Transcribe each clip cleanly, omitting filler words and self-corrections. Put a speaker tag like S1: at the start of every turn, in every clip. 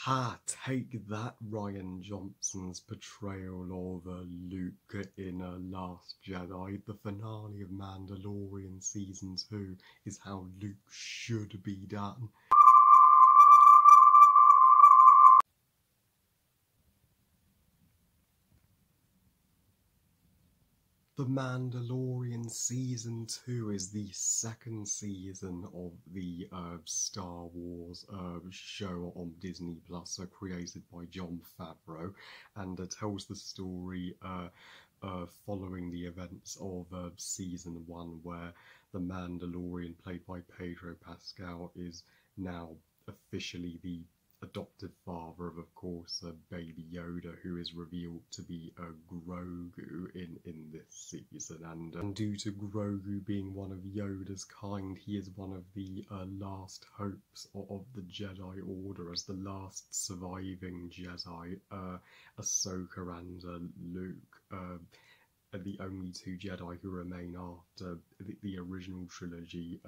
S1: Ha! Take that, Ryan Johnson's portrayal of Luke in Last Jedi. The finale of Mandalorian Season 2 is how Luke should be done. The Mandalorian Season 2 is the second season of the Star Wars show on Disney Plus, created by Jon Favreau, and tells the story following the events of Season 1, where the Mandalorian, played by Pedro Pascal, is now officially the adopted father of course, Baby Yoda, who is revealed to be Grogu in this season. And due to Grogu being one of Yoda's kind, he is one of the last hopes of the Jedi Order, as the last surviving Jedi. Ahsoka and Luke, the only two Jedi who remain after the original trilogy,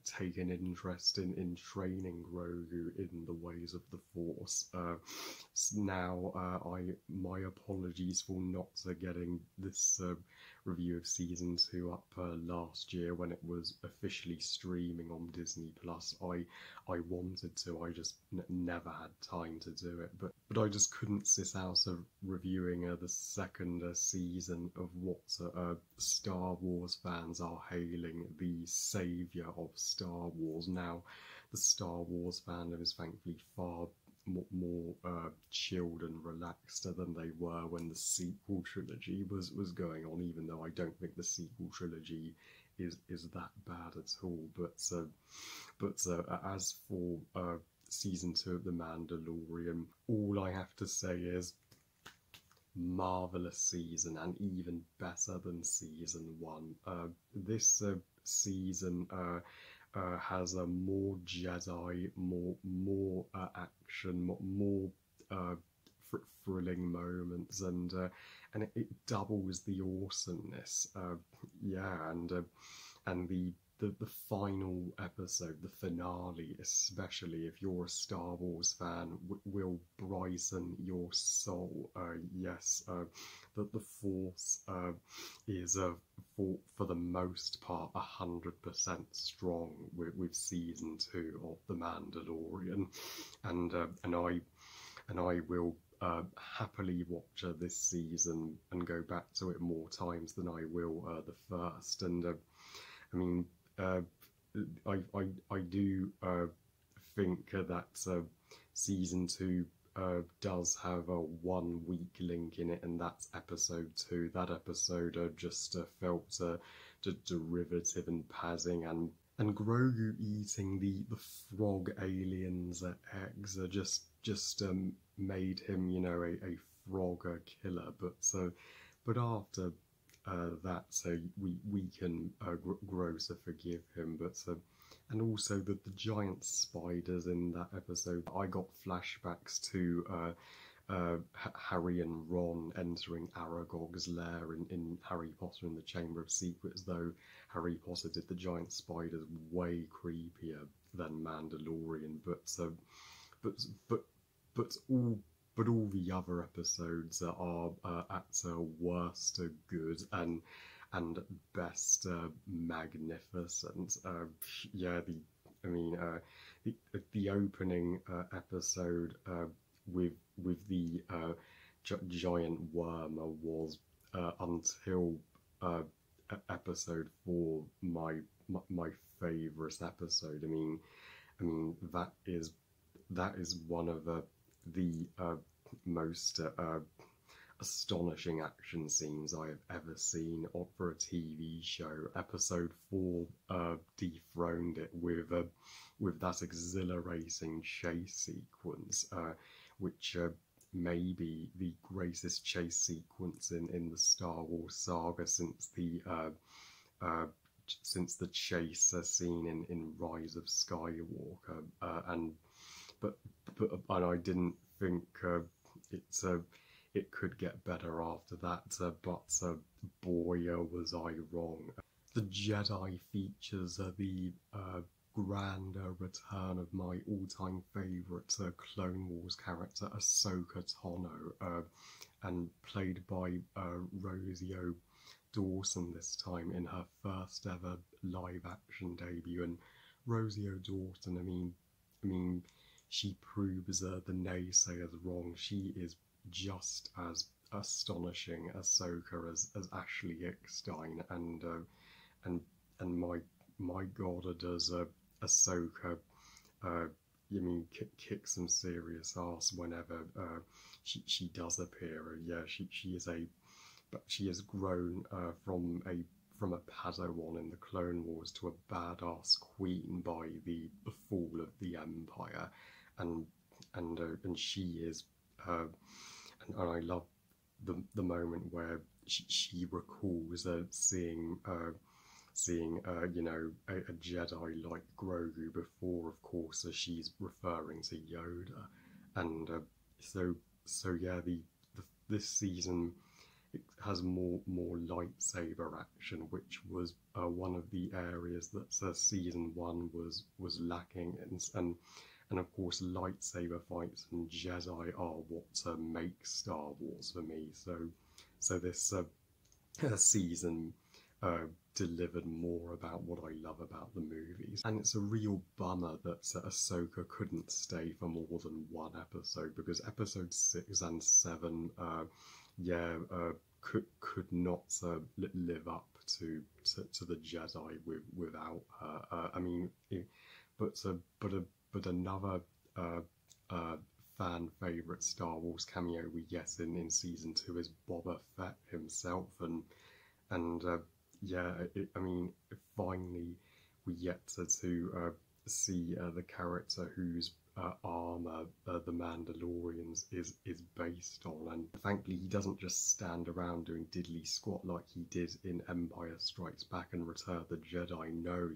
S1: take an interest in training Grogu in the ways of the Force. Now, my apologies for not getting this review of Season 2 up last year when it was officially streaming on Disney Plus. I wanted to, I just never had time to do it, but I just couldn't sit out of reviewing the second season of what Star Wars fans are hailing the saviour of Star Wars. Now, the Star Wars fandom is thankfully far more chilled and relaxed than they were when the sequel trilogy was going on, even though I don't think the sequel trilogy is that bad at all. But as for Season 2 of The Mandalorian, all I have to say is marvellous season, and even better than Season 1. This season has more Jedi, more action, more thrilling moments, and it doubles the awesomeness. And the final episode, the finale, especially if you're a Star Wars fan, will brighten your soul. Yes, that the Force is for the most part 100% strong with Season 2 of The Mandalorian, and I will happily watch this season and go back to it more times than I will the first. And I mean, I do think that Season 2 does have a 1 weak link in it, and that's Episode 2. That episode just felt derivative and padding, and Grogu eating the frog aliens' eggs just made him, you know, a frog killer. But after that, so we can grow to forgive him. But and also the giant spiders in that episode, I got flashbacks to Harry and Ron entering Aragog's lair in Harry Potter and the Chamber of Secrets, though Harry Potter did the giant spiders way creepier than Mandalorian. But all the other episodes are at worst good and best magnificent. The opening episode with the giant worm was until Episode 4 my favourite episode. I mean that is one of the most astonishing action scenes I have ever seen for a TV show. Episode 4 dethroned it with that exhilarating chase sequence, which may be the greatest chase sequence in the Star Wars saga since the chase scene in Rise of Skywalker. And I didn't think it could get better after that, but boy was I wrong. The Jedi features the grander return of my all-time favourite Clone Wars character, Ahsoka Tano, and played by Rosie Dawson this time in her first ever live-action debut. And Rosie Dawson, I mean, she proves the naysayers wrong. She is just as astonishing Ahsoka as Ashley Eckstein, and my God, does Ahsoka kick some serious ass whenever she does appear. Yeah, she has grown from a Padawan in the Clone Wars to a badass queen by the fall of the Empire, and she is, and I love the moment where she recalls seeing a Jedi like Grogu before, of course, as she's referring to Yoda, and so yeah, this season it has more lightsaber action, which was one of the areas that season 1 was lacking, and of course lightsaber fights and Jedi are what make Star Wars for me. So this season delivered more about what I love about the movies, and it's a real bummer that Ahsoka couldn't stay for more than one episode, because episode 6 and 7 could not live up to the Jedi without her. But another fan favourite Star Wars cameo we get in season 2 is Boba Fett himself, and finally we get to see the character whose armour the Mandalorians is based on, and thankfully he doesn't just stand around doing diddly squat like he did in Empire Strikes Back and Return of the Jedi. No,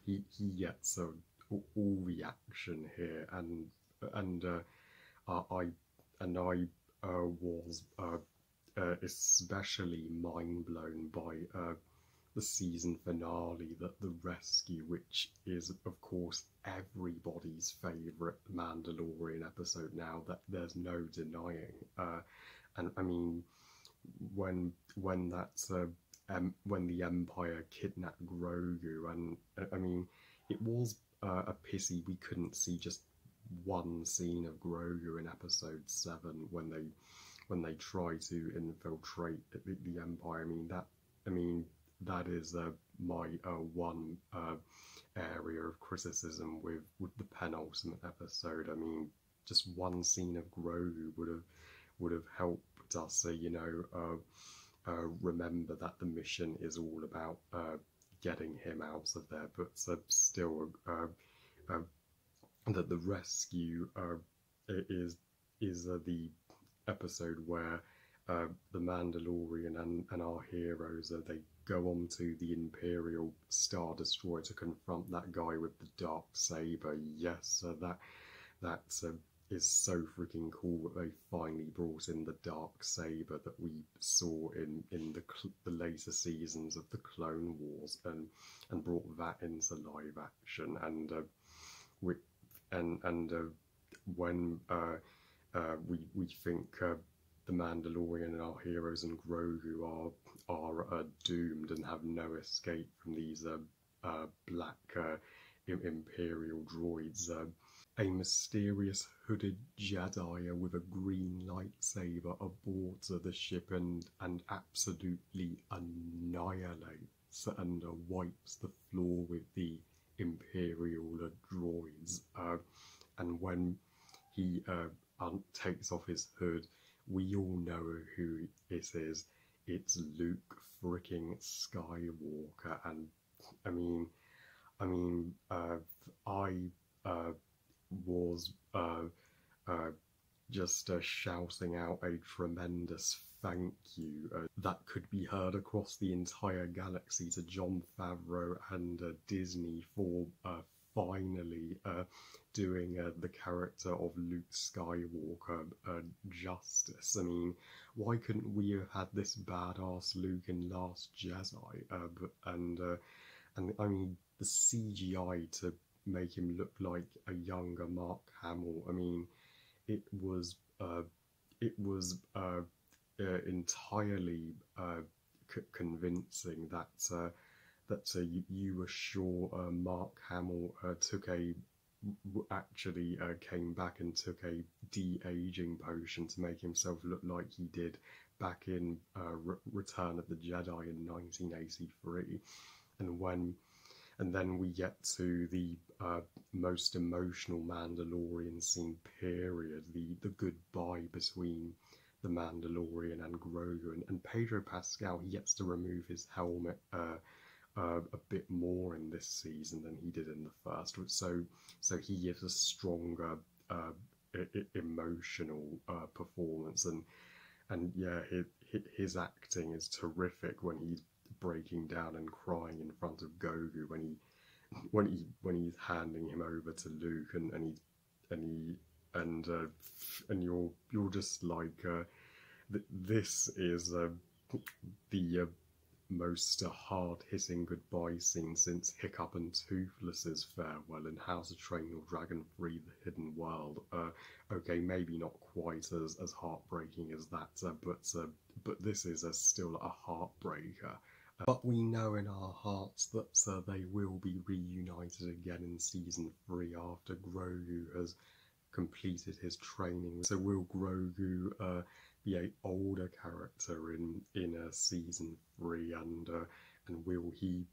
S1: he gets all the action here, and I was especially mind blown by the season finale, that the rescue, which is of course everybody's favourite Mandalorian episode now, that there's no denying. And I mean, when the Empire kidnapped Grogu, and I mean, it was a pity we couldn't see just one scene of Grogu in episode 7 when they try to infiltrate the Empire. That is my one area of criticism with the penultimate episode. I mean, just one scene of Grogu would have helped us, remember that the mission is all about getting him out of there. But still, that the rescue is the episode where the Mandalorian and our heroes they go on to the Imperial Star Destroyer to confront that guy with the dark saber. Yes, that is so freaking cool that they finally brought in the dark saber that we saw in the later seasons of the Clone Wars, and brought that into live action. And when we think the Mandalorian and our heroes and Grogu are doomed and have no escape from these black Imperial droids, a mysterious hooded Jedi with a green lightsaber aboard the ship and absolutely annihilates and wipes the floor with the Imperial droids. And when he takes off his hood, we all know who it is. It's Luke freaking Skywalker. And I was just shouting out a tremendous thank you that could be heard across the entire galaxy to Jon Favreau and Disney for finally doing the character of Luke Skywalker justice. I mean, why couldn't we have had this badass Luke in Last Jedi? And I mean, the CGI to make him look like a younger Mark Hamill. I mean, it was entirely convincing that you were sure Mark Hamill actually came back and took a de-aging potion to make himself look like he did back in Return of the Jedi in 1983, and then we get to the most emotional Mandalorian scene period, the goodbye between the Mandalorian and Grogu, and Pedro Pascal, he gets to remove his helmet a bit more in this season than he did in the first, so he gives a stronger emotional performance, and yeah, his acting is terrific when he's breaking down and crying in front of Grogu when he's handing him over to Luke, and you're just like this is the most hard-hitting goodbye scene since Hiccup and Toothless's farewell in How to Train Your Dragon 3: The Hidden World. Okay, maybe not quite as heartbreaking as that, but this is still a heartbreaker. But we know in our hearts that they will be reunited again in Season 3 after Grogu has completed his training. So will Grogu be an older character in Season 3, and will he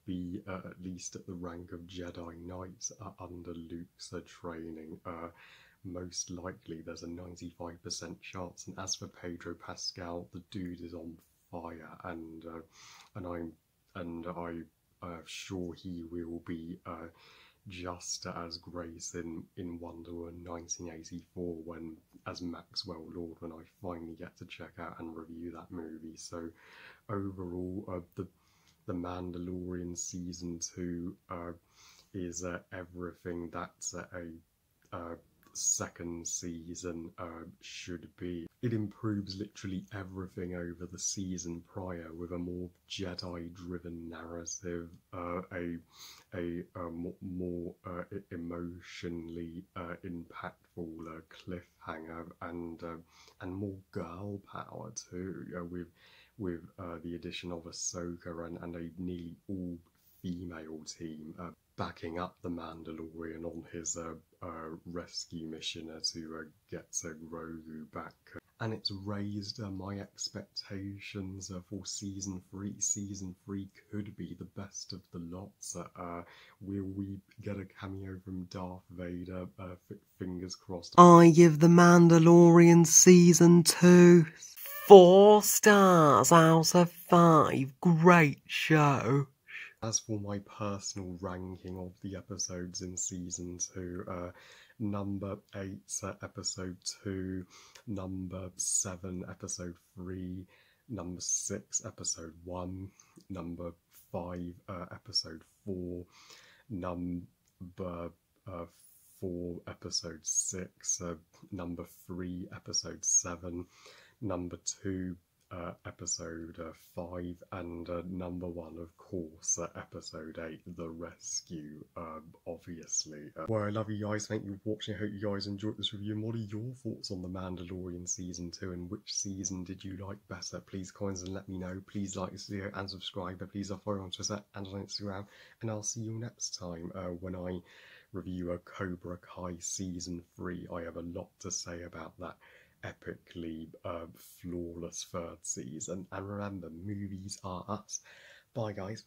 S1: be at least at the rank of Jedi Knight under Luke's training? Most likely there's a 95% chance, and as for Pedro Pascal, the dude is on fire, and I'm sure he will be just as great in Wonder Woman 1984 when as Maxwell Lord, when I finally get to check out and review that movie. So overall, the Mandalorian Season 2 is everything that a second season should be. It improves literally everything over the season prior, with a more Jedi-driven narrative, a more emotionally impactful cliffhanger, and more girl power too, with the addition of Ahsoka and a nearly all female team backing up the Mandalorian on his rescue mission to get Grogu back. And it's raised my expectations for Season 3. Season 3 could be the best of the lots. Will we get a cameo from Darth Vader? Fingers crossed.
S2: I give The Mandalorian Season 2 4 stars out of 5. Great show.
S1: As for my personal ranking of the episodes in Season 2, number 8, Episode 2, number 7, Episode 3, number 6, Episode 1, number 5, Episode 4, number 4, Episode 6, number 3, Episode 7, number 2, Episode 5, and number 1, of course, Episode 8, The Rescue, obviously. Well, I love you guys, thank you for watching, I hope you guys enjoyed this review, and what are your thoughts on The Mandalorian Season 2, and which season did you like better? Please comment and let me know, please like this video and subscribe, but please follow on Twitter and on Instagram, and I'll see you next time when I review a Cobra Kai Season 3. I have a lot to say about that epically flawless third season, and remember, movies are us. Bye guys.